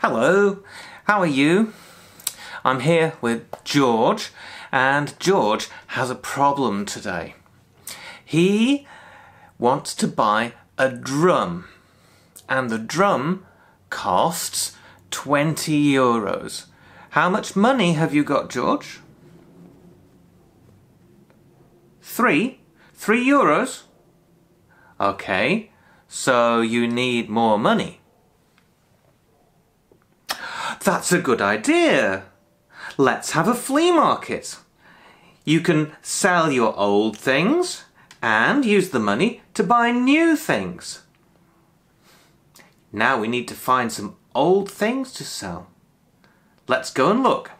Hello, how are you? I'm here with George, and George has a problem today. He wants to buy a drum, and the drum costs 20 euros. How much money have you got, George? 3 euros? Okay, so you need more money. That's a good idea. Let's have a flea market. You can sell your old things and use the money to buy new things. Now we need to find some old things to sell. Let's go and look.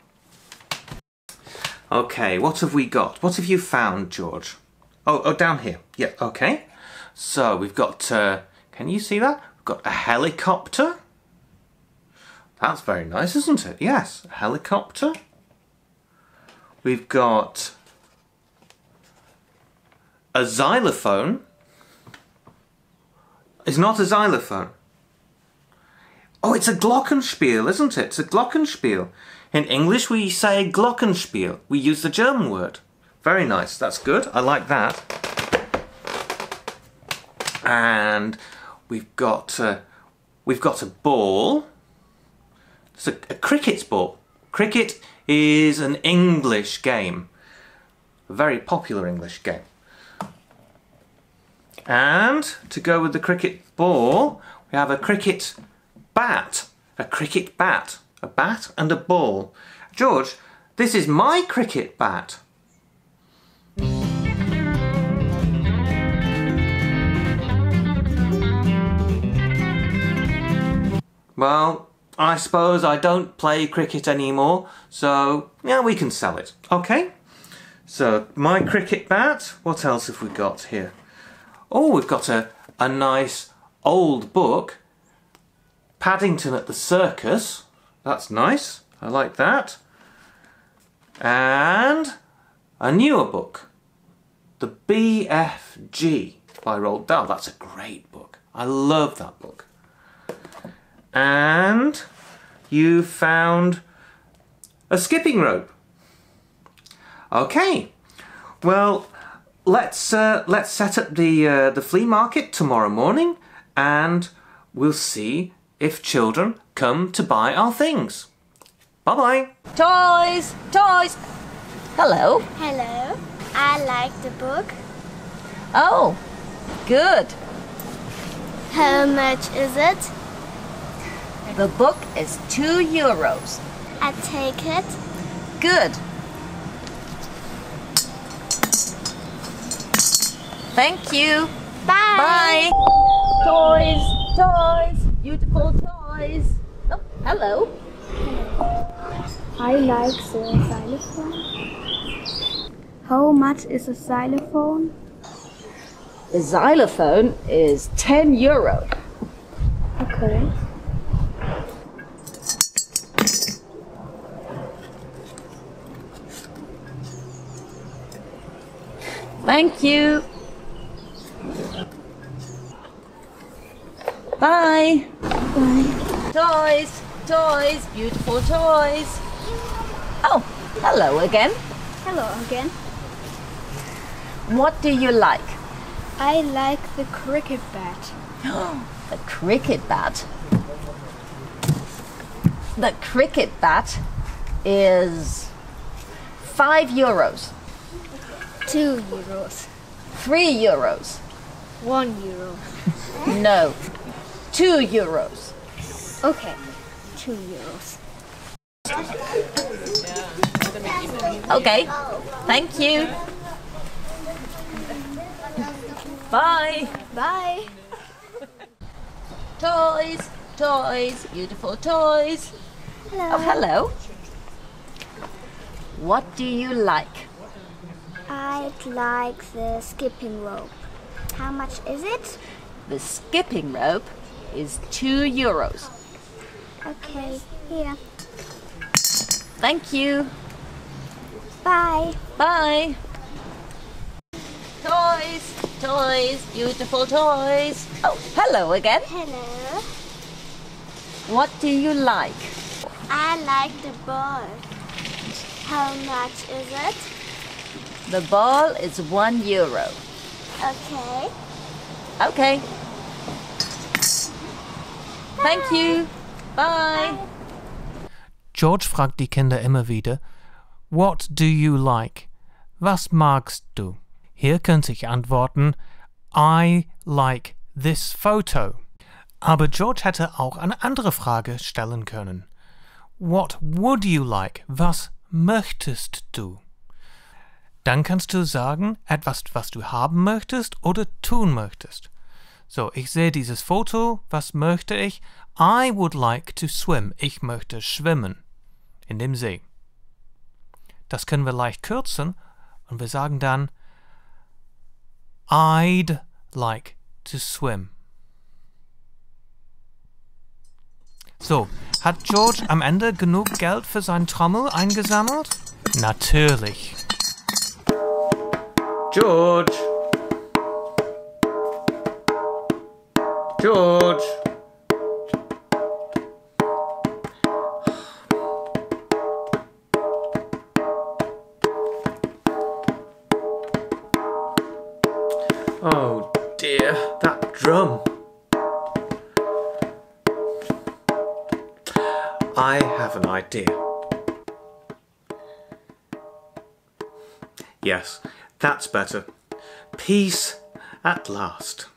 Okay, what have we got? What have you found, George? Oh, down here. Yeah, okay. So we've got, can you see that? We've got a helicopter. That's very nice, isn't it? Yes, a helicopter. We've got a xylophone. It's not a xylophone. Oh, it's a glockenspiel, isn't it? It's a glockenspiel. In English, we say glockenspiel. We use the German word. Very nice. That's good. I like that. And we've got a ball. It's a cricket ball. Cricket is an English game. A very popular English game. And to go with the cricket ball, we have a cricket bat. A cricket bat. A bat and a ball. George, this is my cricket bat. Well, I suppose I don't play cricket anymore, so yeah, we can sell it. Okay? So, my cricket bat. What else have we got here? Oh, we've got a nice old book. Paddington at the Circus. That's nice. I like that. And a newer book. The BFG by Roald Dahl. That's a great book. I love that book. And you found a skipping rope. Okay. Well, let's set up the flea market tomorrow morning, and we'll see if children come to buy our things. Bye-bye. Toys! Toys! Hello. Hello. I like the book. Oh, good. How much is it? The book is 2 euros. I take it. Good. Thank you. Bye. Bye. Toys, toys, beautiful toys. Oh, hello. I like the xylophone. How much is a xylophone? The xylophone is 10 euro. Okay. Thank you. Bye. Bye. Toys, toys, beautiful toys. Oh, hello again. Hello again. What do you like? I like the cricket bat. The cricket bat. The cricket bat is 5 euros. 2 euros. 3 euros. 1 euro. No, 2 euros. Okay, 2 euros. Okay, thank you. Bye. Bye. Toys, toys, beautiful toys. Hello. Oh, hello. What do you like? I'd like the skipping rope. How much is it? The skipping rope is 2 euros. Okay, here. Thank you. Bye. Bye. Toys, toys, beautiful toys. Oh, hello again. Hello. What do you like? I like the ball. How much is it? The ball is €1. Okay. Okay. Thank you. Bye. George fragt die Kinder immer wieder, What do you like? Was magst du? Hier könnte ich antworten, I like this photo. Aber George hätte auch eine andere Frage stellen können. What would you like? Was möchtest du? Dann kannst du sagen, etwas, was du haben möchtest oder tun möchtest. So, ich sehe dieses Foto, was möchte ich? I would like to swim. Ich möchte schwimmen in dem See. Das können wir leicht kürzen und wir sagen dann I'd like to swim. So, hat George am Ende genug Geld für sein Trommel eingesammelt? Natürlich. George! George! Oh dear, that drum. I have an idea. Yes, that's better. Peace at last.